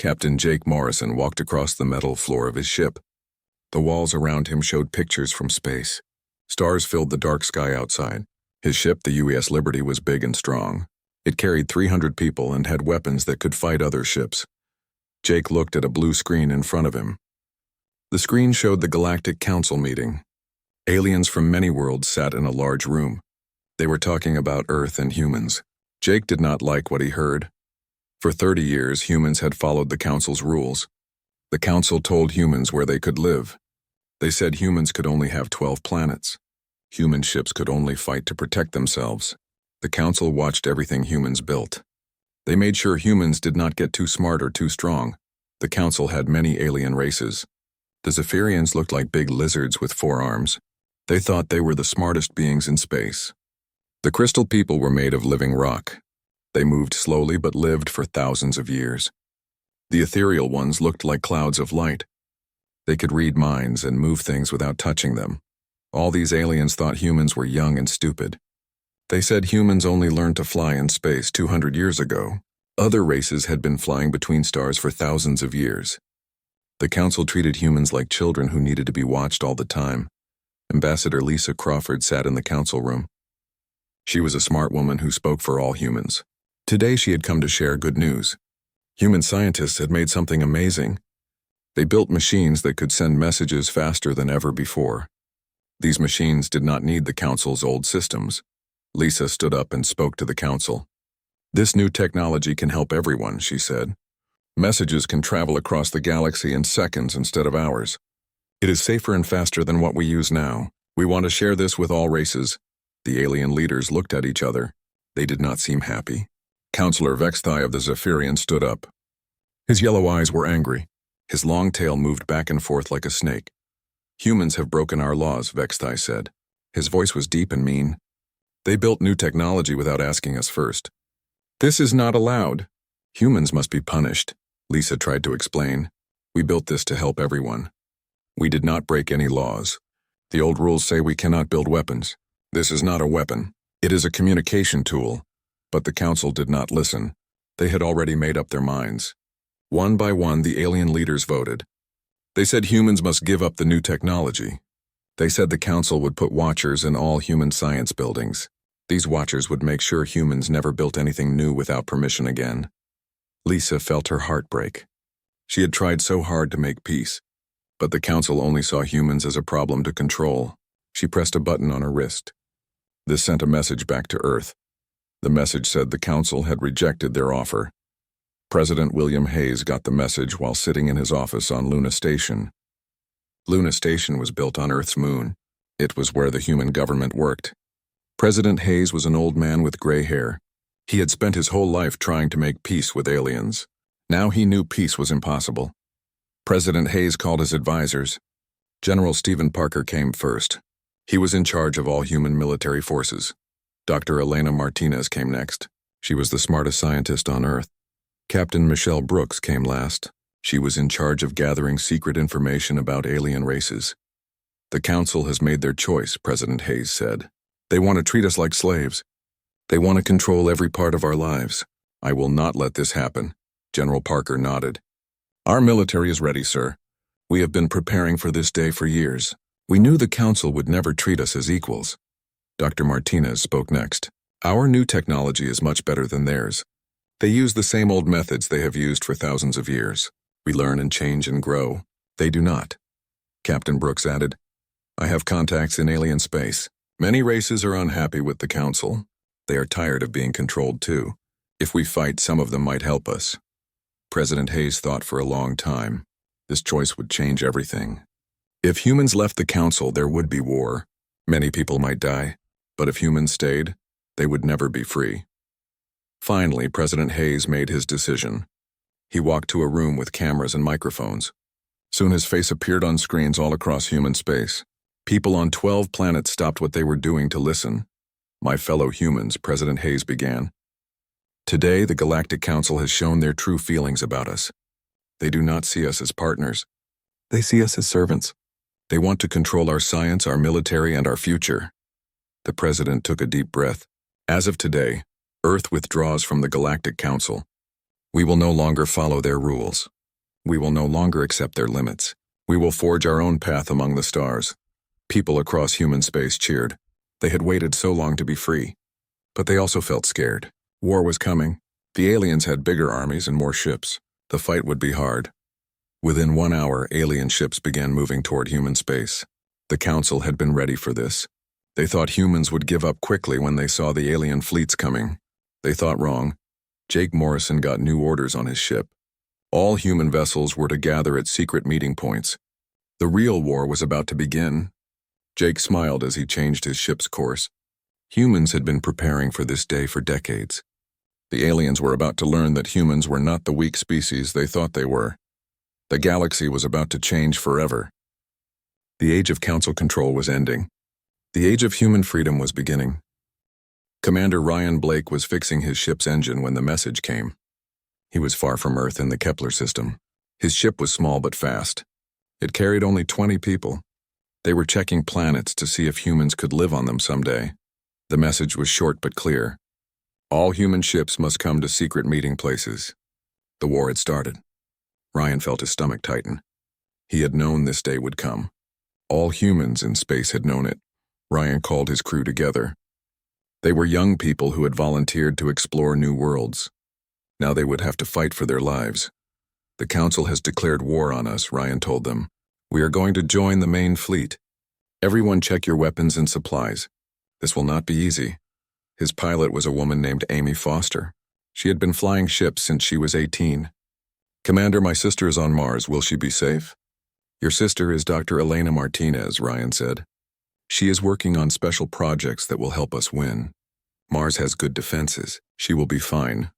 Captain Jake Morrison walked across the metal floor of his ship. The walls around him showed pictures from space. Stars filled the dark sky outside. His ship, the UES Liberty, was big and strong. It carried 300 people and had weapons that could fight other ships. Jake looked at a blue screen in front of him. The screen showed the Galactic Council meeting. Aliens from many worlds sat in a large room. They were talking about Earth and humans. Jake did not like what he heard. For 30 years, humans had followed the Council's rules. The Council told humans where they could live. They said humans could only have 12 planets. Human ships could only fight to protect themselves. The Council watched everything humans built. They made sure humans did not get too smart or too strong. The Council had many alien races. The Zephyrians looked like big lizards with 4 arms. They thought they were the smartest beings in space. The Crystal People were made of living rock. They moved slowly but lived for thousands of years. The ethereal ones looked like clouds of light. They could read minds and move things without touching them. All these aliens thought humans were young and stupid. They said humans only learned to fly in space 200 years ago. Other races had been flying between stars for thousands of years. The Council treated humans like children who needed to be watched all the time. Ambassador Lisa Crawford sat in the Council room. She was a smart woman who spoke for all humans. Today she had come to share good news. Human scientists had made something amazing. They built machines that could send messages faster than ever before. These machines did not need the Council's old systems. Lisa stood up and spoke to the Council. "This new technology can help everyone," she said. "Messages can travel across the galaxy in seconds instead of hours. It is safer and faster than what we use now. We want to share this with all races." The alien leaders looked at each other. They did not seem happy. Counselor Vexthai of the Zephyrian stood up. His yellow eyes were angry. His long tail moved back and forth like a snake. "Humans have broken our laws," Vexthai said. His voice was deep and mean. "They built new technology without asking us first. This is not allowed. Humans must be punished," Lisa tried to explain. "We built this to help everyone. We did not break any laws. The old rules say we cannot build weapons. This is not a weapon. It is a communication tool." But the Council did not listen. They had already made up their minds. One by one, the alien leaders voted. They said humans must give up the new technology. They said the Council would put watchers in all human science buildings. These watchers would make sure humans never built anything new without permission again. Lisa felt her heart break. She had tried so hard to make peace, but the Council only saw humans as a problem to control. She pressed a button on her wrist. This sent a message back to Earth. The message said the Council had rejected their offer. President William Hayes got the message while sitting in his office on Luna Station. Luna Station was built on Earth's moon. It was where the human government worked. President Hayes was an old man with gray hair. He had spent his whole life trying to make peace with aliens. Now he knew peace was impossible. President Hayes called his advisors. General Stephen Parker came first. He was in charge of all human military forces. Dr. Elena Martinez came next. She was the smartest scientist on Earth. Captain Michelle Brooks came last. She was in charge of gathering secret information about alien races. "The Council has made their choice," President Hayes said. "They want to treat us like slaves. They want to control every part of our lives. I will not let this happen." General Parker nodded. "Our military is ready, sir. We have been preparing for this day for years. We knew the Council would never treat us as equals." Dr. Martinez spoke next. "Our new technology is much better than theirs. They use the same old methods they have used for thousands of years. We learn and change and grow. They do not." Captain Brooks added, "I have contacts in alien space. Many races are unhappy with the Council. They are tired of being controlled too. If we fight, some of them might help us." President Hayes thought for a long time. This choice would change everything. If humans left the Council, there would be war. Many people might die. But if humans stayed, they would never be free. Finally, President Hayes made his decision. He walked to a room with cameras and microphones. Soon his face appeared on screens all across human space. People on 12 planets stopped what they were doing to listen. "My fellow humans," President Hayes began. "Today, the Galactic Council has shown their true feelings about us. They do not see us as partners. They see us as servants. They want to control our science, our military, and our future." The president took a deep breath. "As of today, Earth withdraws from the Galactic Council. We will no longer follow their rules. We will no longer accept their limits. We will forge our own path among the stars. People across human space cheered. They had waited so long to be free. But they also felt scared. War was coming. The aliens had bigger armies and more ships. The fight would be hard. Within 1 hour, alien ships began moving toward human space. The Council had been ready for this. They thought humans would give up quickly when they saw the alien fleets coming. They thought wrong. Jake Morrison got new orders on his ship. All human vessels were to gather at secret meeting points. The real war was about to begin. Jake smiled as he changed his ship's course. Humans had been preparing for this day for decades. The aliens were about to learn that humans were not the weak species they thought they were. The galaxy was about to change forever. The age of council control was ending. The age of human freedom was beginning. Commander Ryan Blake was fixing his ship's engine when the message came. He was far from Earth in the Kepler system. His ship was small but fast. It carried only 20 people. They were checking planets to see if humans could live on them someday. The message was short but clear. All human ships must come to secret meeting places. The war had started. Ryan felt his stomach tighten. He had known this day would come. All humans in space had known it. Ryan called his crew together. They were young people who had volunteered to explore new worlds. Now they would have to fight for their lives. The Council has declared war on us, Ryan told them. We are going to join the main fleet. Everyone check your weapons and supplies. This will not be easy. His pilot was a woman named Amy Foster. She had been flying ships since she was 18. Commander, my sister is on Mars. Will she be safe? Your sister is Dr. Elena Martinez, Ryan said. She is working on special projects that will help us win. Mars has good defenses. She will be fine.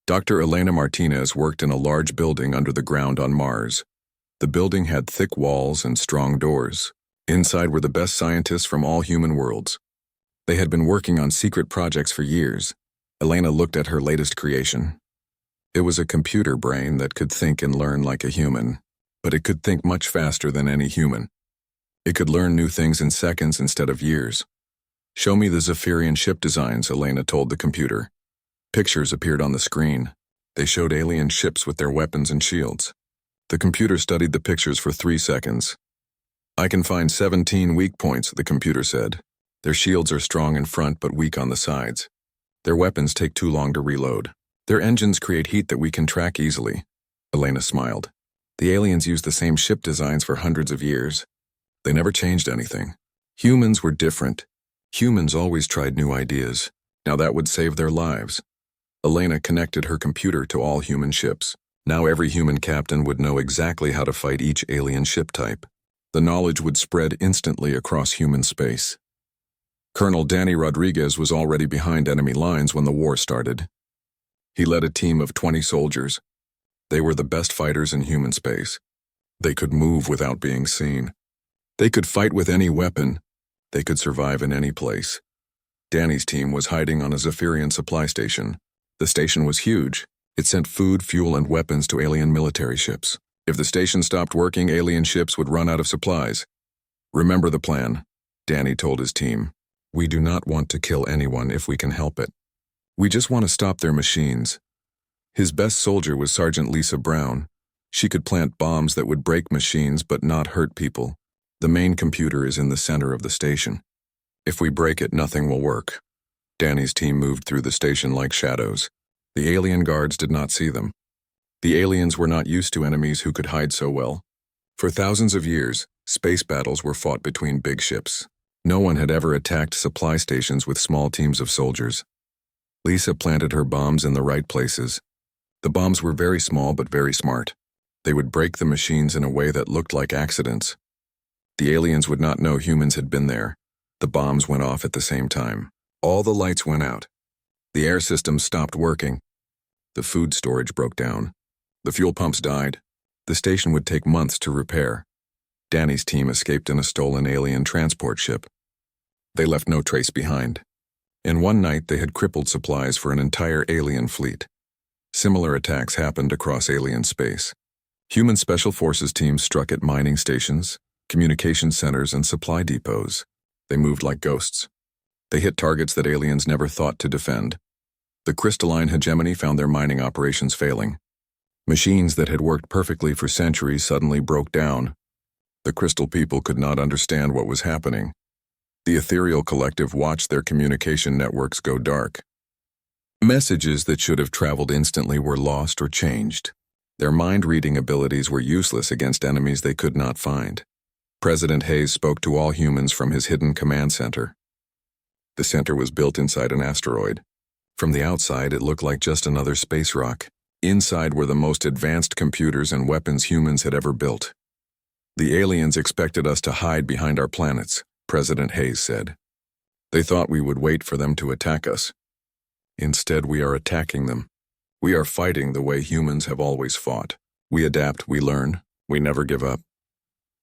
Dr. Elena Martinez worked in a large building under the ground on Mars. The building had thick walls and strong doors. Inside were the best scientists from all human worlds. They had been working on secret projects for years. Elena looked at her latest creation. It was a computer brain that could think and learn like a human, but it could think much faster than any human. It could learn new things in seconds instead of years. Show me the Zephyrian ship designs, Elena told the computer. Pictures appeared on the screen. They showed alien ships with their weapons and shields. The computer studied the pictures for 3 seconds. I can find 17 weak points, the computer said. Their shields are strong in front but weak on the sides. Their weapons take too long to reload. Their engines create heat that we can track easily. Elena smiled. The aliens used the same ship designs for hundreds of years. They never changed anything. Humans were different. Humans always tried new ideas. Now that would save their lives. Elena connected her computer to all human ships. Now every human captain would know exactly how to fight each alien ship type. The knowledge would spread instantly across human space. Colonel Danny Rodriguez was already behind enemy lines when the war started. He led a team of 20 soldiers. They were the best fighters in human space. They could move without being seen. They could fight with any weapon. They could survive in any place. Danny's team was hiding on a Zephyrian supply station. The station was huge. It sent food, fuel, and weapons to alien military ships. If the station stopped working, alien ships would run out of supplies. Remember the plan, Danny told his team. We do not want to kill anyone if we can help it. We just want to stop their machines. His best soldier was Sergeant Lisa Brown. She could plant bombs that would break machines but not hurt people. The main computer is in the center of the station. If we break it, nothing will work. Danny's team moved through the station like shadows. The alien guards did not see them. The aliens were not used to enemies who could hide so well. For thousands of years, space battles were fought between big ships. No one had ever attacked supply stations with small teams of soldiers. Lisa planted her bombs in the right places. The bombs were very small but very smart. They would break the machines in a way that looked like accidents. The aliens would not know humans had been there. The bombs went off at the same time. All the lights went out. The air systems stopped working. The food storage broke down. The fuel pumps died. The station would take months to repair. Danny's team escaped in a stolen alien transport ship. They left no trace behind. In one night, they had crippled supplies for an entire alien fleet. Similar attacks happened across alien space. Human Special Forces teams struck at mining stations, communication centers, and supply depots. They moved like ghosts. They hit targets that aliens never thought to defend. The crystalline hegemony found their mining operations failing. Machines that had worked perfectly for centuries suddenly broke down. The crystal people could not understand what was happening. The ethereal collective watched their communication networks go dark. Messages that should have traveled instantly were lost or changed. Their mind-reading abilities were useless against enemies they could not find. President Hayes spoke to all humans from his hidden command center. The center was built inside an asteroid. From the outside, it looked like just another space rock. Inside were the most advanced computers and weapons humans had ever built. The aliens expected us to hide behind our planets, President Hayes said. They thought we would wait for them to attack us. Instead, we are attacking them. We are fighting the way humans have always fought. We adapt, we learn, we never give up.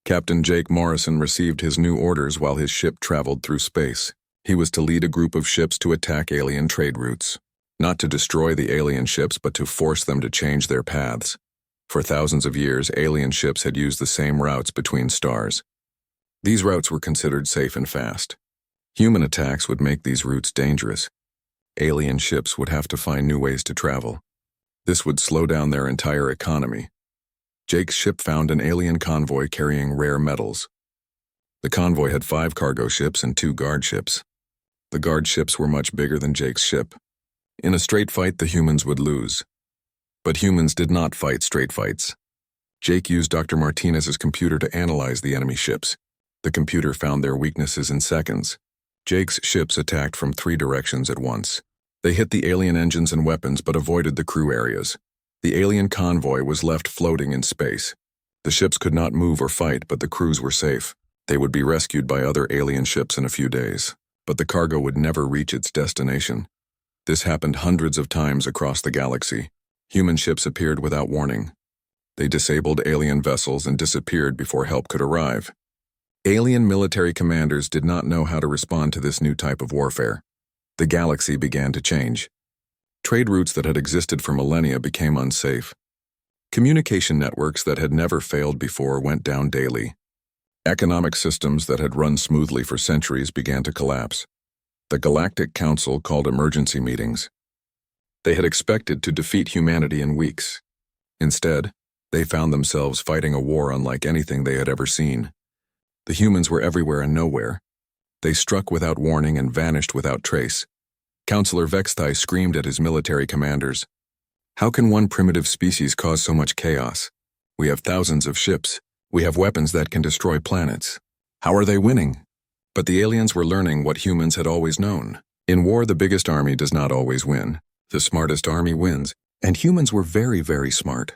Captain Jake Morrison received his new orders while his ship traveled through space. He was to lead a group of ships to attack alien trade routes. Not to destroy the alien ships, but to force them to change their paths. For thousands of years, alien ships had used the same routes between stars. These routes were considered safe and fast. Human attacks would make these routes dangerous. Alien ships would have to find new ways to travel. This would slow down their entire economy. Jake's ship found an alien convoy carrying rare metals. The convoy had 5 cargo ships and 2 guard ships. The guard ships were much bigger than Jake's ship. In a straight fight, the humans would lose. But humans did not fight straight fights. Jake used Dr. Martinez's computer to analyze the enemy ships. The computer found their weaknesses in seconds. Jake's ships attacked from 3 directions at once. They hit the alien engines and weapons but avoided the crew areas. The alien convoy was left floating in space. The ships could not move or fight, but the crews were safe. They would be rescued by other alien ships in a few days. But the cargo would never reach its destination. This happened hundreds of times across the galaxy. Human ships appeared without warning. They disabled alien vessels and disappeared before help could arrive. Alien military commanders did not know how to respond to this new type of warfare. The galaxy began to change. Trade routes that had existed for millennia became unsafe. Communication networks that had never failed before went down daily. Economic systems that had run smoothly for centuries began to collapse. The Galactic Council called emergency meetings. They had expected to defeat humanity in weeks. Instead, they found themselves fighting a war unlike anything they had ever seen. The humans were everywhere and nowhere. They struck without warning and vanished without trace. Counselor Vexthai screamed at his military commanders. How can one primitive species cause so much chaos? We have thousands of ships. We have weapons that can destroy planets. How are they winning? But the aliens were learning what humans had always known. In war, the biggest army does not always win. The smartest army wins, and humans were very, very smart.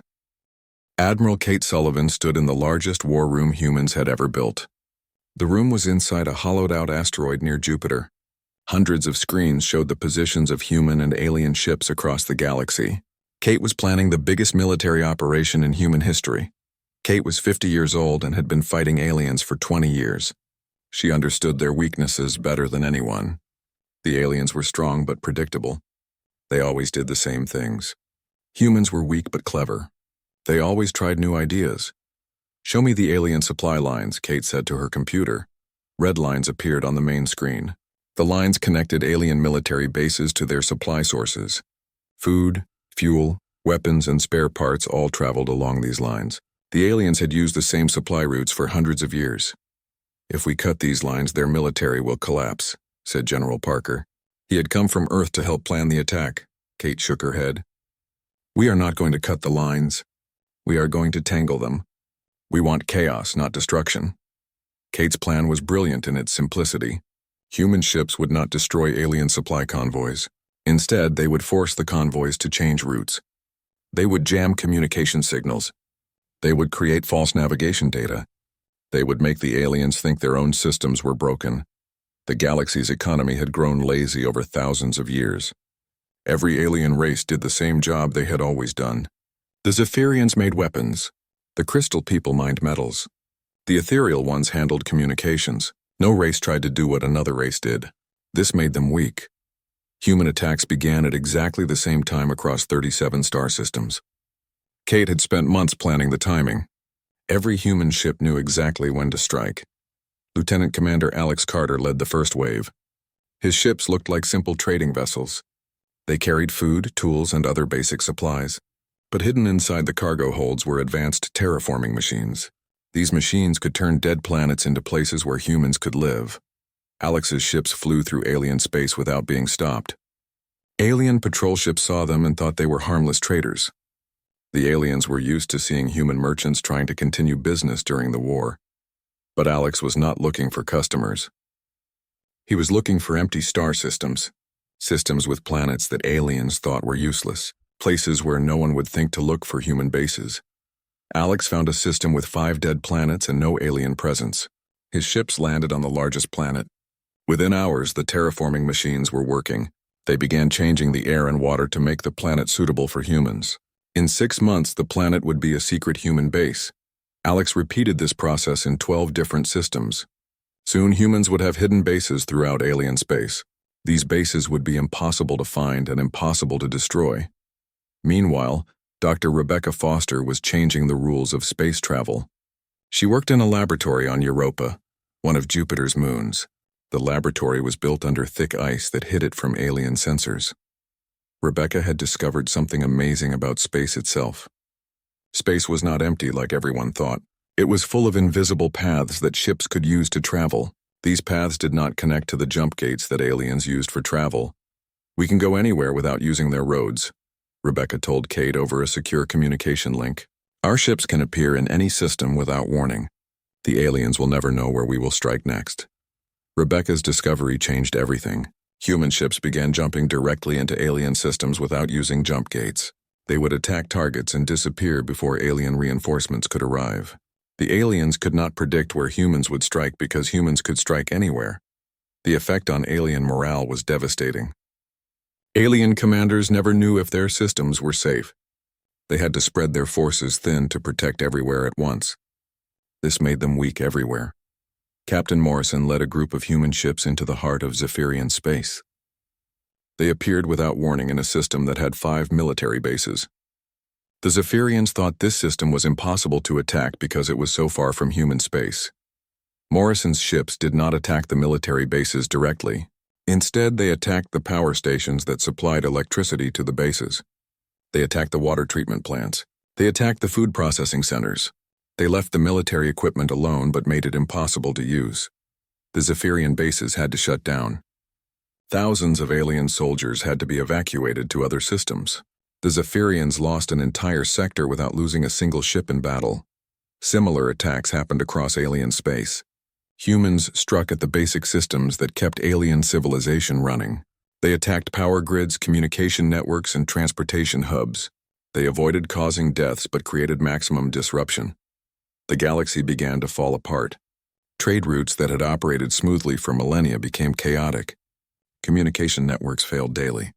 Admiral Kate Sullivan stood in the largest war room humans had ever built. The room was inside a hollowed-out asteroid near Jupiter. Hundreds of screens showed the positions of human and alien ships across the galaxy. Kate was planning the biggest military operation in human history. Kate was 50 years old and had been fighting aliens for 20 years. She understood their weaknesses better than anyone. The aliens were strong but predictable. They always did the same things. Humans were weak but clever. They always tried new ideas. "Show me the alien supply lines," Kate said to her computer. Red lines appeared on the main screen. The lines connected alien military bases to their supply sources. Food, fuel, weapons, and spare parts all traveled along these lines. The aliens had used the same supply routes for hundreds of years. "If we cut these lines, their military will collapse," said General Parker. He had come from Earth to help plan the attack. Kate shook her head. "We are not going to cut the lines. We are going to tangle them. We want chaos, not destruction." Kate's plan was brilliant in its simplicity. Human ships would not destroy alien supply convoys. Instead, they would force the convoys to change routes. They would jam communication signals. They would create false navigation data. They would make the aliens think their own systems were broken. The galaxy's economy had grown lazy over thousands of years. Every alien race did the same job they had always done. The Zephyrians made weapons. The crystal people mined metals. The ethereal ones handled communications. No race tried to do what another race did. This made them weak. Human attacks began at exactly the same time across 37 star systems. Kate had spent months planning the timing. Every human ship knew exactly when to strike. Lieutenant Commander Alex Carter led the first wave. His ships looked like simple trading vessels. They carried food, tools, and other basic supplies. But hidden inside the cargo holds were advanced terraforming machines. These machines could turn dead planets into places where humans could live. Alex's ships flew through alien space without being stopped. Alien patrol ships saw them and thought they were harmless traders. The aliens were used to seeing human merchants trying to continue business during the war. But Alex was not looking for customers. He was looking for empty star systems, systems with planets that aliens thought were useless, places where no one would think to look for human bases. Alex found a system with 5 dead planets and no alien presence. His ships landed on the largest planet. Within hours, the terraforming machines were working. They began changing the air and water to make the planet suitable for humans. In 6 months, the planet would be a secret human base. Alex repeated this process in 12 different systems. Soon, humans would have hidden bases throughout alien space. These bases would be impossible to find and impossible to destroy. Meanwhile, Dr. Rebecca Foster was changing the rules of space travel. She worked in a laboratory on Europa, one of Jupiter's moons. The laboratory was built under thick ice that hid it from alien sensors. Rebecca had discovered something amazing about space itself. Space was not empty like everyone thought. It was full of invisible paths that ships could use to travel. These paths did not connect to the jump gates that aliens used for travel. "We can go anywhere without using their roads," Rebecca told Kate over a secure communication link. "Our ships can appear in any system without warning. The aliens will never know where we will strike next." Rebecca's discovery changed everything. Human ships began jumping directly into alien systems without using jump gates. They would attack targets and disappear before alien reinforcements could arrive. The aliens could not predict where humans would strike because humans could strike anywhere. The effect on alien morale was devastating. Alien commanders never knew if their systems were safe. They had to spread their forces thin to protect everywhere at once. This made them weak everywhere. Captain Morrison led a group of human ships into the heart of Zephyrian space. They appeared without warning in a system that had 5 military bases. The Zephyrians thought this system was impossible to attack because it was so far from human space. Morrison's ships did not attack the military bases directly. Instead, they attacked the power stations that supplied electricity to the bases. They attacked the water treatment plants. They attacked the food processing centers. They left the military equipment alone but made it impossible to use. The Zephyrian bases had to shut down. Thousands of alien soldiers had to be evacuated to other systems. The Zephyrians lost an entire sector without losing a single ship in battle. Similar attacks happened across alien space. Humans struck at the basic systems that kept alien civilization running. They attacked power grids, communication networks, and transportation hubs. They avoided causing deaths but created maximum disruption. The galaxy began to fall apart. Trade routes that had operated smoothly for millennia became chaotic. Communication networks failed daily.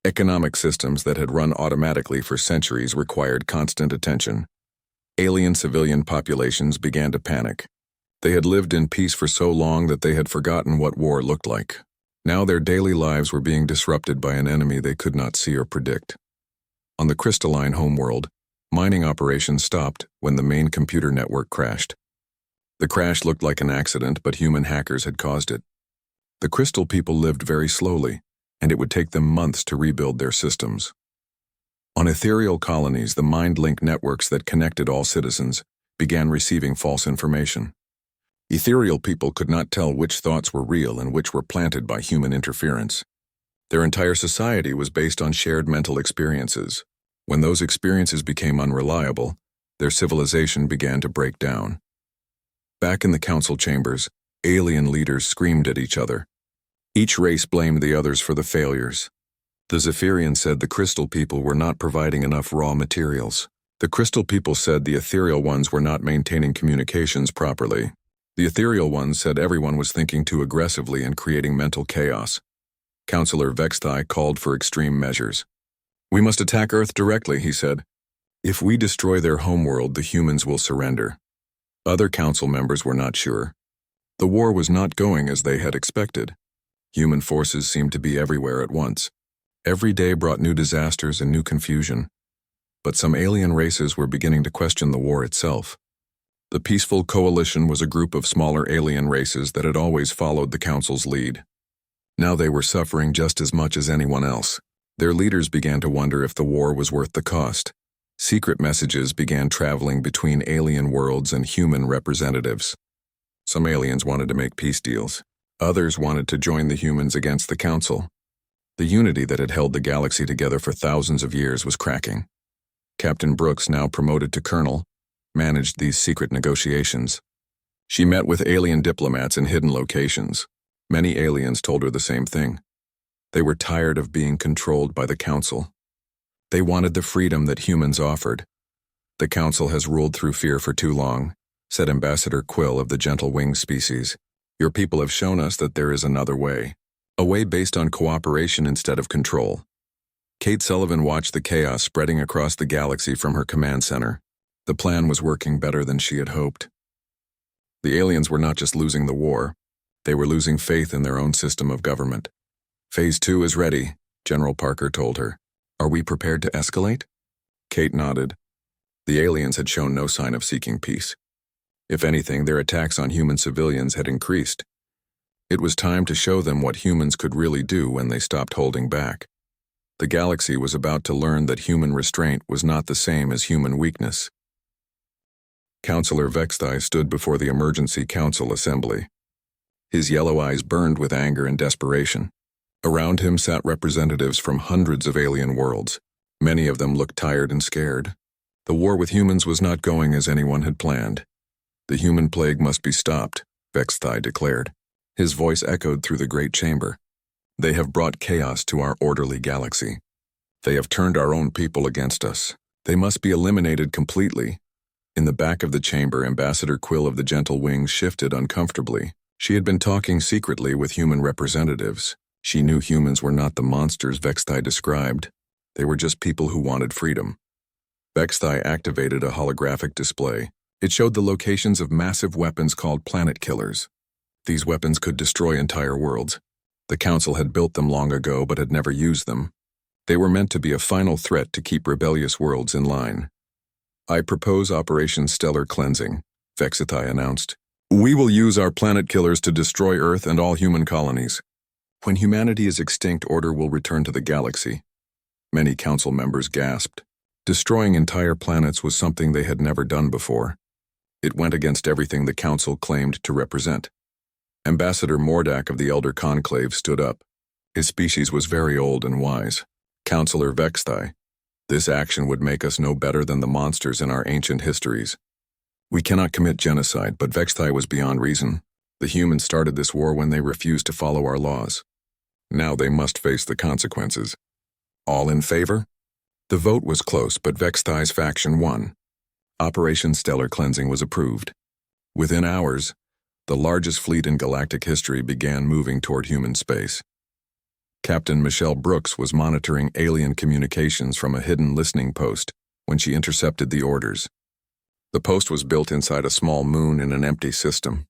Economic systems that had run automatically for centuries required constant attention. Alien civilian populations began to panic. They had lived in peace for so long that they had forgotten what war looked like. Now their daily lives were being disrupted by an enemy they could not see or predict. On the crystalline homeworld, mining operations stopped when the main computer network crashed. The crash looked like an accident, but human hackers had caused it. The crystal people lived very slowly, and it would take them months to rebuild their systems. On ethereal colonies, the mind-link networks that connected all citizens began receiving false information. Ethereal people could not tell which thoughts were real and which were planted by human interference. Their entire society was based on shared mental experiences. When those experiences became unreliable, their civilization began to break down. Back in the council chambers, alien leaders screamed at each other. Each race blamed the others for the failures. The Zephyrians said the crystal people were not providing enough raw materials. The crystal people said the ethereal ones were not maintaining communications properly. The ethereal ones said everyone was thinking too aggressively and creating mental chaos. Councillor Vexthai called for extreme measures. "We must attack Earth directly," he said. "If we destroy their homeworld, the humans will surrender." Other council members were not sure. The war was not going as they had expected. Human forces seemed to be everywhere at once. Every day brought new disasters and new confusion. But some alien races were beginning to question the war itself. The Peaceful Coalition was a group of smaller alien races that had always followed the Council's lead. Now they were suffering just as much as anyone else. Their leaders began to wonder if the war was worth the cost. Secret messages began traveling between alien worlds and human representatives. Some aliens wanted to make peace deals. Others wanted to join the humans against the Council. The unity that had held the galaxy together for thousands of years was cracking. Captain Brooks, now promoted to colonel, managed these secret negotiations. She met with alien diplomats in hidden locations. Many aliens told her the same thing. They were tired of being controlled by the Council. They wanted the freedom that humans offered. "The Council has ruled through fear for too long," said Ambassador Quill of the gentle-winged species. "Your people have shown us that there is another way. A way based on cooperation instead of control." Kate Sullivan watched the chaos spreading across the galaxy from her command center. The plan was working better than she had hoped. The aliens were not just losing the war, they were losing faith in their own system of government. "Phase 2 is ready," General Parker told her. "Are we prepared to escalate?" Kate nodded. The aliens had shown no sign of seeking peace. If anything, their attacks on human civilians had increased. It was time to show them what humans could really do when they stopped holding back. The galaxy was about to learn that human restraint was not the same as human weakness. Councillor Vexthai stood before the Emergency Council Assembly. His yellow eyes burned with anger and desperation. Around him sat representatives from hundreds of alien worlds. Many of them looked tired and scared. The war with humans was not going as anyone had planned. "The human plague must be stopped," Vexthai declared. His voice echoed through the great chamber. "They have brought chaos to our orderly galaxy. They have turned our own people against us. They must be eliminated completely." In the back of the chamber, Ambassador Quill of the Gentle Wings shifted uncomfortably. She had been talking secretly with human representatives. She knew humans were not the monsters Vexthai described. They were just people who wanted freedom. Vexthai activated a holographic display. It showed the locations of massive weapons called planet killers. These weapons could destroy entire worlds. The Council had built them long ago but had never used them. They were meant to be a final threat to keep rebellious worlds in line. "I propose Operation Stellar Cleansing," Vexthai announced. "We will use our planet killers to destroy Earth and all human colonies. When humanity is extinct, order will return to the galaxy." Many Council members gasped. Destroying entire planets was something they had never done before. It went against everything the Council claimed to represent. Ambassador Mordak of the Elder Conclave stood up. His species was very old and wise. "Councillor Vexthai, this action would make us no better than the monsters in our ancient histories. We cannot commit genocide, but Vexthai was beyond reason. The humans started this war when they refused to follow our laws. Now they must face the consequences. All in favor?" The vote was close, but Vexthai's faction won. Operation Stellar Cleansing was approved. Within hours, the largest fleet in galactic history began moving toward human space. Captain Michelle Brooks was monitoring alien communications from a hidden listening post when she intercepted the orders. The post was built inside a small moon in an empty system.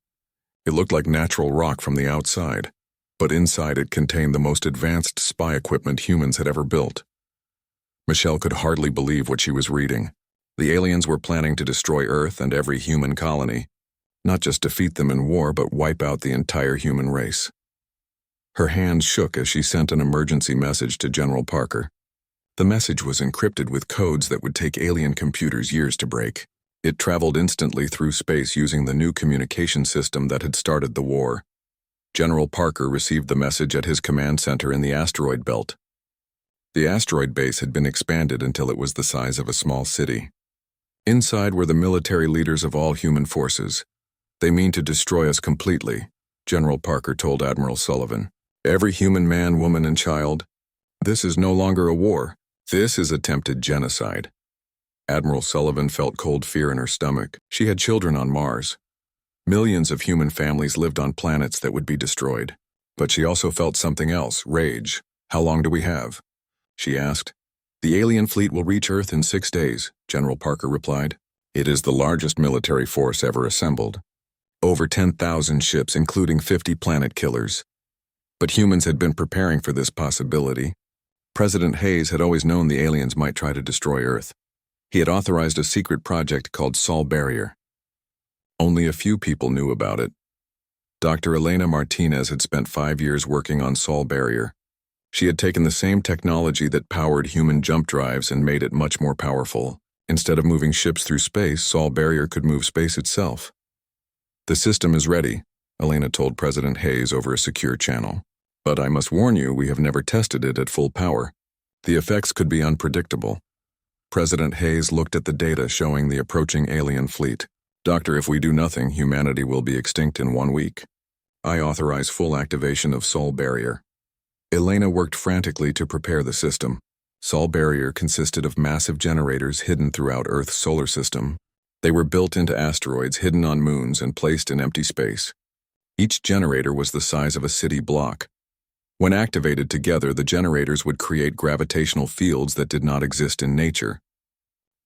It looked like natural rock from the outside, but inside it contained the most advanced spy equipment humans had ever built. Michelle could hardly believe what she was reading. The aliens were planning to destroy Earth and every human colony, not just defeat them in war, but wipe out the entire human race. Her hands shook as she sent an emergency message to General Parker. The message was encrypted with codes that would take alien computers years to break. It traveled instantly through space using the new communication system that had started the war. General Parker received the message at his command center in the asteroid belt. The asteroid base had been expanded until it was the size of a small city. Inside were the military leaders of all human forces. "They mean to destroy us completely," General Parker told Admiral Sullivan. "Every human man, woman, and child. This is no longer a war. This is attempted genocide." Admiral Sullivan felt cold fear in her stomach. She had children on Mars. Millions of human families lived on planets that would be destroyed. But she also felt something else, rage. "How long do we have?" she asked. "The alien fleet will reach Earth in 6 days," General Parker replied. "It is the largest military force ever assembled. Over 10,000 ships, including 50 planet killers." But humans had been preparing for this possibility. President Hayes had always known the aliens might try to destroy Earth. He had authorized a secret project called Sol Barrier. Only a few people knew about it. Dr. Elena Martinez had spent 5 years working on Sol Barrier. She had taken the same technology that powered human jump drives and made it much more powerful. Instead of moving ships through space, Sol Barrier could move space itself. "The system is ready," Elena told President Hayes over a secure channel. "But I must warn you, we have never tested it at full power. The effects could be unpredictable." President Hayes looked at the data showing the approaching alien fleet. "Doctor, if we do nothing, humanity will be extinct in 1 week. I authorize full activation of Sol Barrier." Elena worked frantically to prepare the system. Sol Barrier consisted of massive generators hidden throughout Earth's solar system. They were built into asteroids hidden on moons and placed in empty space. Each generator was the size of a city block. When activated together, the generators would create gravitational fields that did not exist in nature.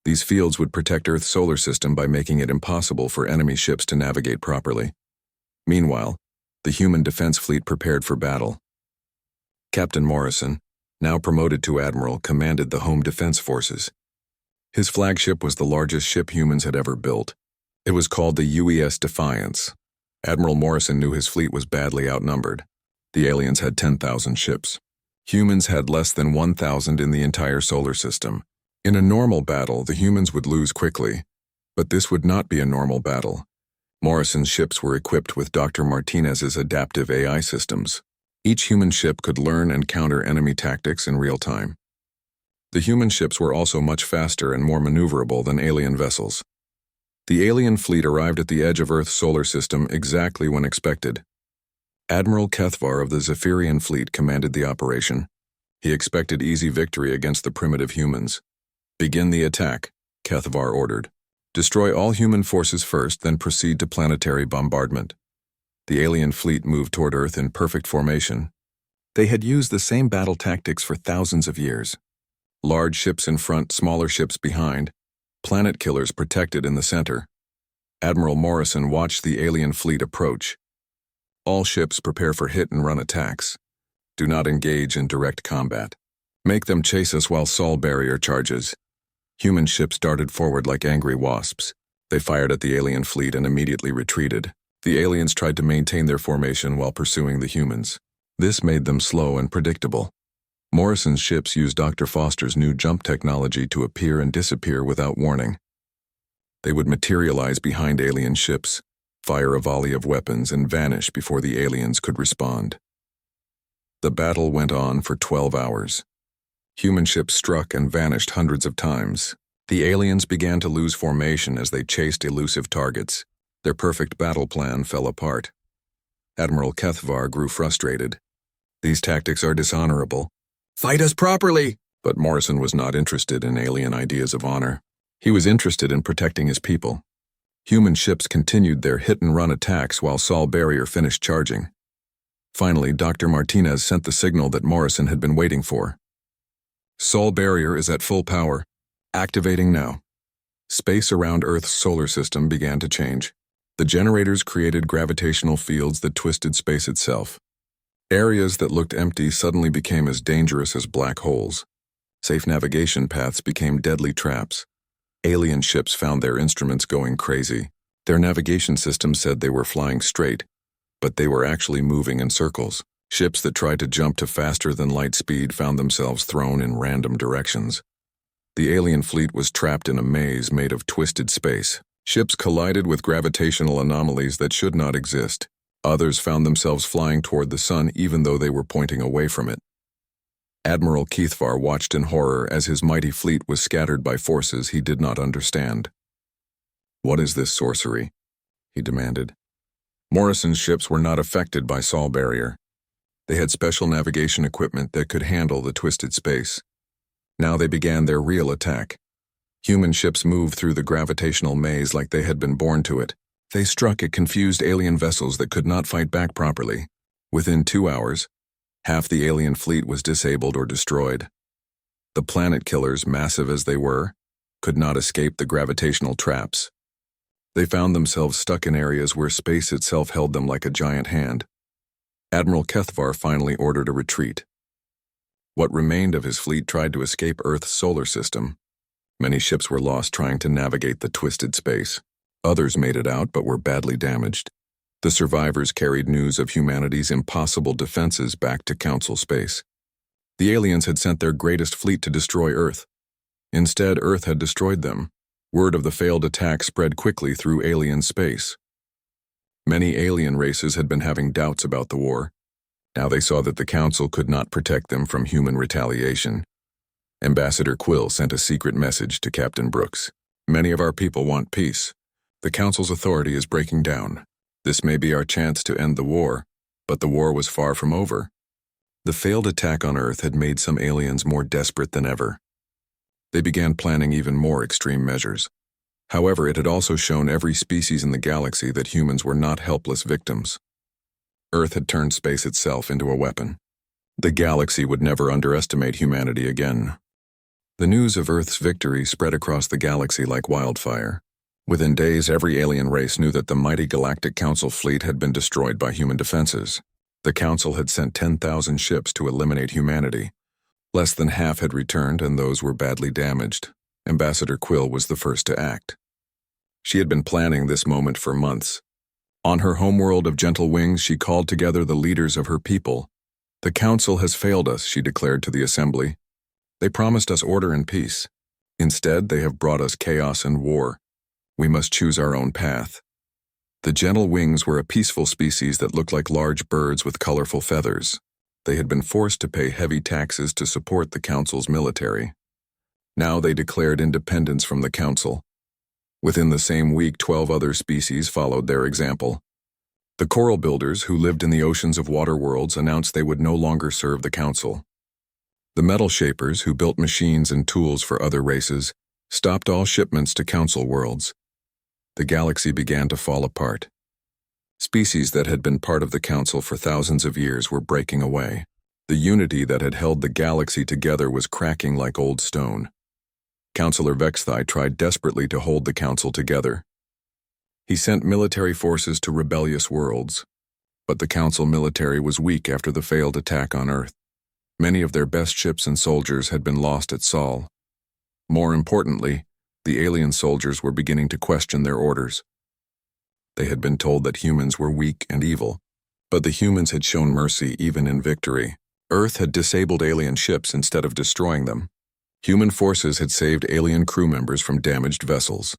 These fields would protect Earth's solar system by making it impossible for enemy ships to navigate properly. Meanwhile, the human defense fleet prepared for battle. Captain Morrison, now promoted to admiral, commanded the Home Defense Forces. His flagship was the largest ship humans had ever built. It was called the UES Defiance. Admiral Morrison knew his fleet was badly outnumbered. The aliens had 10,000 ships. Humans had less than 1,000 in the entire solar system. In a normal battle, the humans would lose quickly, but this would not be a normal battle. Morrison's ships were equipped with Dr. Martinez's adaptive AI systems. Each human ship could learn and counter enemy tactics in real time. The human ships were also much faster and more maneuverable than alien vessels. The alien fleet arrived at the edge of Earth's solar system exactly when expected. Admiral Kethvar of the Zephyrian fleet commanded the operation. He expected easy victory against the primitive humans. "Begin the attack," Kethvar ordered. "Destroy all human forces first, then proceed to planetary bombardment." The alien fleet moved toward Earth in perfect formation. They had used the same battle tactics for thousands of years. Large ships in front, smaller ships behind, planet killers protected in the center. Admiral Morrison watched the alien fleet approach. "All ships prepare for hit-and-run attacks. Do not engage in direct combat. Make them chase us while Sol Barrier charges." Human ships darted forward like angry wasps. They fired at the alien fleet and immediately retreated. The aliens tried to maintain their formation while pursuing the humans. This made them slow and predictable. Morrison's ships used Dr. Foster's new jump technology to appear and disappear without warning. They would materialize behind alien ships, fire a volley of weapons, and vanish before the aliens could respond. The battle went on for 12 hours. Human ships struck and vanished hundreds of times. The aliens began to lose formation as they chased elusive targets. Their perfect battle plan fell apart. Admiral Kethvar grew frustrated. "These tactics are dishonorable. Fight us properly!" But Morrison was not interested in alien ideas of honor. He was interested in protecting his people. Human ships continued their hit-and-run attacks while Sol Barrier finished charging. Finally, Dr. Martinez sent the signal that Morrison had been waiting for. "Sol Barrier is at full power. Activating now." Space around Earth's solar system began to change. The generators created gravitational fields that twisted space itself. Areas that looked empty suddenly became as dangerous as black holes. Safe navigation paths became deadly traps. Alien ships found their instruments going crazy. Their navigation system said they were flying straight, but they were actually moving in circles. Ships that tried to jump to faster than light speed found themselves thrown in random directions. The alien fleet was trapped in a maze made of twisted space. Ships collided with gravitational anomalies that should not exist. Others found themselves flying toward the sun even though they were pointing away from it. Admiral Kethvar watched in horror as his mighty fleet was scattered by forces he did not understand. "What is this sorcery?" he demanded. Morrison's ships were not affected by Sol Barrier. They had special navigation equipment that could handle the twisted space. Now they began their real attack. Human ships moved through the gravitational maze like they had been born to it. They struck at confused alien vessels that could not fight back properly. Within 2 hours, half the alien fleet was disabled or destroyed. The planet killers, massive as they were, could not escape the gravitational traps. They found themselves stuck in areas where space itself held them like a giant hand. Admiral Kethvar finally ordered a retreat. What remained of his fleet tried to escape Earth's solar system. Many ships were lost trying to navigate the twisted space. Others made it out but were badly damaged. The survivors carried news of humanity's impossible defenses back to Council space. The aliens had sent their greatest fleet to destroy Earth. Instead, Earth had destroyed them. Word of the failed attack spread quickly through alien space. Many alien races had been having doubts about the war. Now they saw that the Council could not protect them from human retaliation. Ambassador Quill sent a secret message to Captain Brooks. Many of our people want peace. The Council's authority is breaking down. This may be our chance to end the war, but the war was far from over. The failed attack on Earth had made some aliens more desperate than ever. They began planning even more extreme measures. However, it had also shown every species in the galaxy that humans were not helpless victims. Earth had turned space itself into a weapon. The galaxy would never underestimate humanity again. The news of Earth's victory spread across the galaxy like wildfire. Within days, every alien race knew that the mighty Galactic Council fleet had been destroyed by human defenses. The Council had sent 10,000 ships to eliminate humanity. Less than half had returned, and those were badly damaged. Ambassador Quill was the first to act. She had been planning this moment for months. On her homeworld of gentle wings, she called together the leaders of her people. The Council has failed us, she declared to the Assembly. They promised us order and peace. Instead, they have brought us chaos and war. We must choose our own path. The gentle wings were a peaceful species that looked like large birds with colorful feathers. They had been forced to pay heavy taxes to support the Council's military. Now they declared independence from the Council. Within the same week, 12 other species followed their example. The coral builders, who lived in the oceans of water worlds, announced they would no longer serve the Council. The metal shapers, who built machines and tools for other races, stopped all shipments to Council worlds. The galaxy began to fall apart. Species that had been part of the Council for thousands of years were breaking away. The unity that had held the galaxy together was cracking like old stone. Councillor Vexthai tried desperately to hold the Council together. He sent military forces to rebellious worlds, but the Council military was weak after the failed attack on Earth. Many of their best ships and soldiers had been lost at Sol. More importantly, the alien soldiers were beginning to question their orders. They had been told that humans were weak and evil, but the humans had shown mercy even in victory. Earth had disabled alien ships instead of destroying them. Human forces had saved alien crew members from damaged vessels.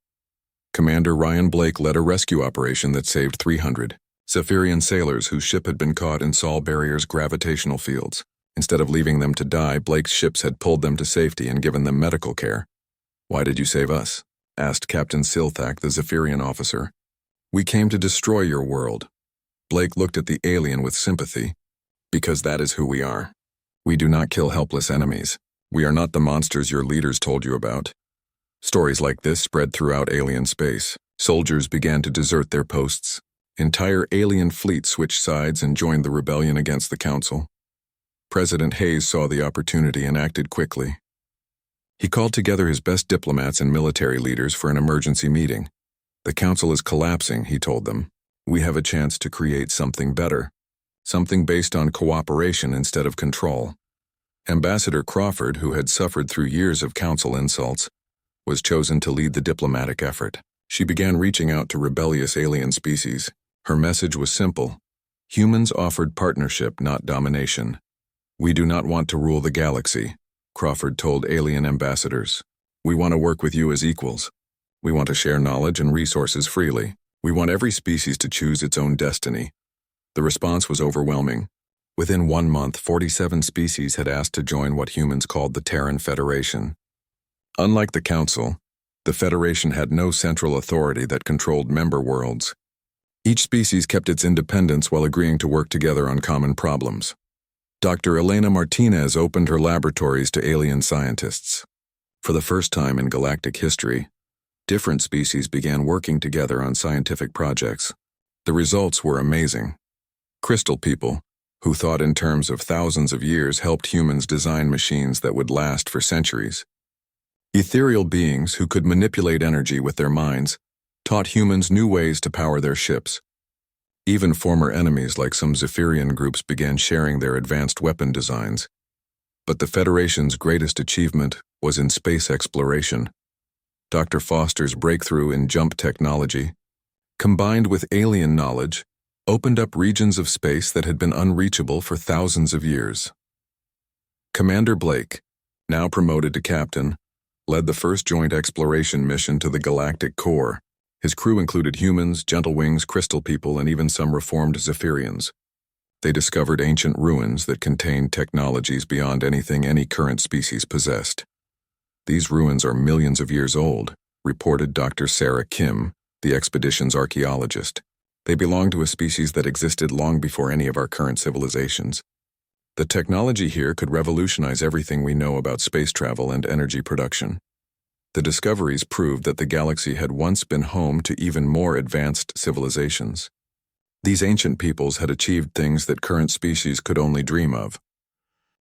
Commander Ryan Blake led a rescue operation that saved 300 Zephyrian sailors whose ship had been caught in Sol Barrier's gravitational fields. Instead of leaving them to die, Blake's ships had pulled them to safety and given them medical care. "Why did you save us?" asked Captain Silthak, the Zephyrian officer. "We came to destroy your world." Blake looked at the alien with sympathy. "Because that is who we are. We do not kill helpless enemies. We are not the monsters your leaders told you about." Stories like this spread throughout alien space. Soldiers began to desert their posts. Entire alien fleets switched sides and joined the rebellion against the Council. President Hayes saw the opportunity and acted quickly. He called together his best diplomats and military leaders for an emergency meeting. "The Council is collapsing," he told them. "We have a chance to create something better, something based on cooperation instead of control." Ambassador Crawford, who had suffered through years of Council insults, was chosen to lead the diplomatic effort. She began reaching out to rebellious alien species. Her message was simple. Humans offered partnership, not domination. "We do not want to rule the galaxy," Crawford told alien ambassadors. "We want to work with you as equals. We want to share knowledge and resources freely. We want every species to choose its own destiny." The response was overwhelming. Within 1 month, 47 species had asked to join what humans called the Terran Federation. Unlike the Council, the Federation had no central authority that controlled member worlds. Each species kept its independence while agreeing to work together on common problems. Dr. Elena Martinez opened her laboratories to alien scientists. For the first time in galactic history, different species began working together on scientific projects. The results were amazing. Crystal people, who thought in terms of thousands of years, helped humans design machines that would last for centuries. Ethereal beings who could manipulate energy with their minds taught humans new ways to power their ships. Even former enemies like some Zephyrian groups began sharing their advanced weapon designs. But the Federation's greatest achievement was in space exploration. Dr. Foster's breakthrough in jump technology, combined with alien knowledge, opened up regions of space that had been unreachable for thousands of years. Commander Blake, now promoted to captain, led the first joint exploration mission to the galactic core. His crew included humans, gentle wings, crystal people, and even some reformed Zephyrians. They discovered ancient ruins that contained technologies beyond anything any current species possessed. These ruins are millions of years old, reported Dr. Sarah Kim, the expedition's archaeologist. They belong to a species that existed long before any of our current civilizations. The technology here could revolutionize everything we know about space travel and energy production. The discoveries proved that the galaxy had once been home to even more advanced civilizations. These ancient peoples had achieved things that current species could only dream of.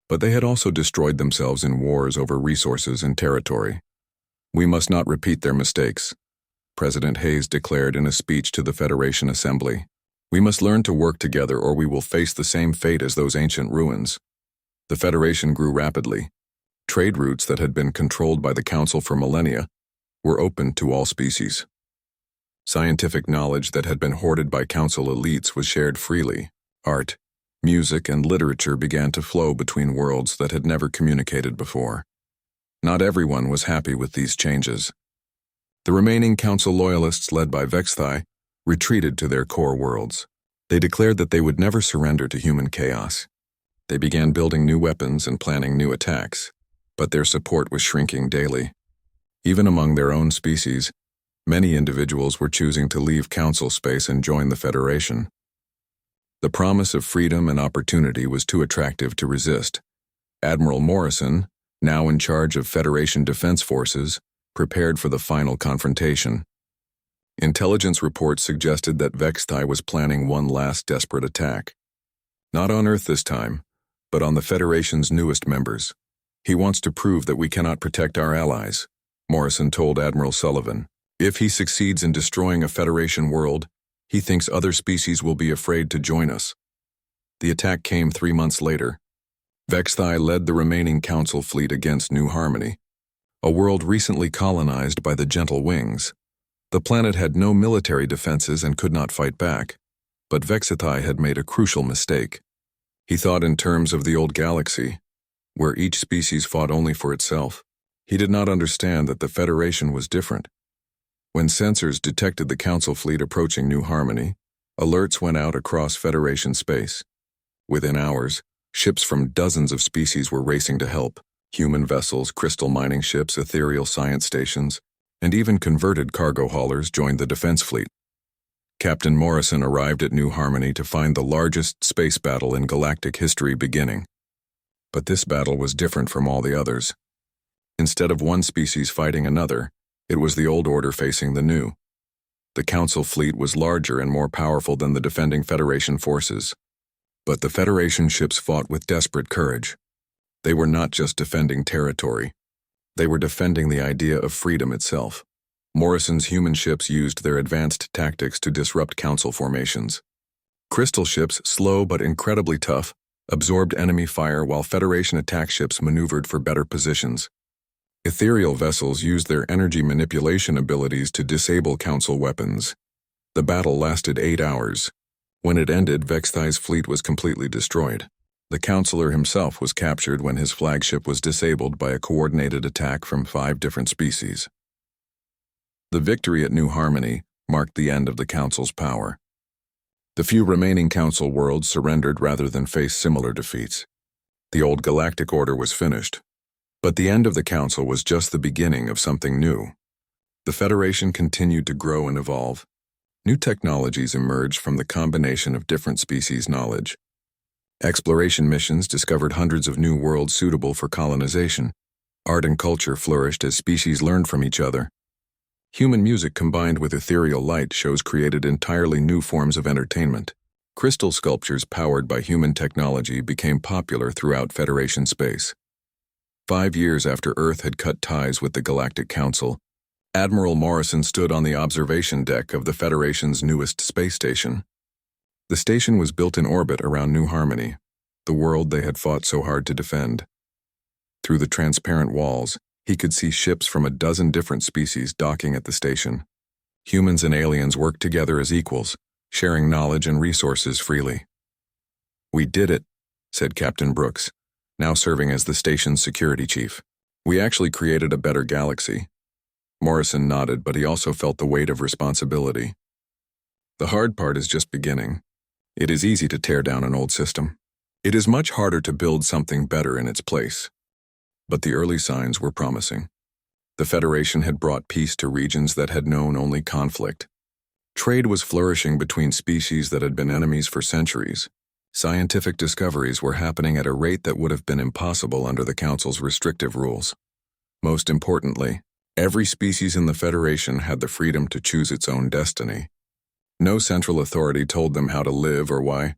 But they had also destroyed themselves in wars over resources and territory. We must not repeat their mistakes, President Hayes declared in a speech to the Federation Assembly. We must learn to work together or we will face the same fate as those ancient ruins. The Federation grew rapidly. Trade routes that had been controlled by the Council for millennia were open to all species. Scientific knowledge that had been hoarded by Council elites was shared freely. Art, music, and literature began to flow between worlds that had never communicated before. Not everyone was happy with these changes. The remaining Council loyalists, led by Vexthai, retreated to their core worlds. They declared that they would never surrender to human chaos. They began building new weapons and planning new attacks, but their support was shrinking daily. Even among their own species, many individuals were choosing to leave Council space and join the Federation. The promise of freedom and opportunity was too attractive to resist. Admiral Morrison, now in charge of Federation Defense Forces, prepared for the final confrontation. Intelligence reports suggested that Vexthai was planning one last desperate attack. Not on Earth this time, but on the Federation's newest members. He wants to prove that we cannot protect our allies, Morrison told Admiral Sullivan. If he succeeds in destroying a Federation world, he thinks other species will be afraid to join us. The attack came 3 months later. Vexthai led the remaining Council fleet against New Harmony, a world recently colonized by the Gentle Wings. The planet had no military defenses and could not fight back, but Vexthai had made a crucial mistake. He thought in terms of the old galaxy, where each species fought only for itself. He did not understand that the Federation was different. When sensors detected the Council fleet approaching New Harmony, alerts went out across Federation space. Within hours, ships from dozens of species were racing to help. Human vessels, crystal mining ships, ethereal science stations, and even converted cargo haulers joined the defense fleet. Captain Morrison arrived at New Harmony to find the largest space battle in galactic history beginning. But this battle was different from all the others. Instead of one species fighting another, it was the old order facing the new. The Council fleet was larger and more powerful than the defending Federation forces. But the Federation ships fought with desperate courage. They were not just defending territory. They were defending the idea of freedom itself. Morrison's human ships used their advanced tactics to disrupt Council formations. Crystal ships, slow but incredibly tough, absorbed enemy fire while Federation attack ships maneuvered for better positions. Ethereal vessels used their energy manipulation abilities to disable Council weapons. The battle lasted 8 hours. When it ended, Vexthai's fleet was completely destroyed. The Counselor himself was captured when his flagship was disabled by a coordinated attack from 5 different species. The victory at New Harmony marked the end of the Council's power. The few remaining Council worlds surrendered rather than face similar defeats. The old galactic order was finished. But the end of the Council was just the beginning of something new. The Federation continued to grow and evolve. New technologies emerged from the combination of different species' knowledge. Exploration missions discovered hundreds of new worlds suitable for colonization. Art and culture flourished as species learned from each other. Human music combined with ethereal light shows created entirely new forms of entertainment. Crystal sculptures powered by human technology became popular throughout Federation space. 5 years after Earth had cut ties with the Galactic Council, Admiral Morrison stood on the observation deck of the Federation's newest space station. The station was built in orbit around New Harmony, the world they had fought so hard to defend. Through the transparent walls, he could see ships from a dozen different species docking at the station. Humans and aliens worked together as equals, sharing knowledge and resources freely. "We did it," said Captain Brooks, now serving as the station's security chief. We actually created a better galaxy. Morrison nodded, but he also felt the weight of responsibility. The hard part is just beginning. It is easy to tear down an old system. It is much harder to build something better in its place. But the early signs were promising. The Federation had brought peace to regions that had known only conflict. Trade was flourishing between species that had been enemies for centuries. Scientific discoveries were happening at a rate that would have been impossible under the Council's restrictive rules. Most importantly, every species in the Federation had the freedom to choose its own destiny. No central authority told them how to live or why.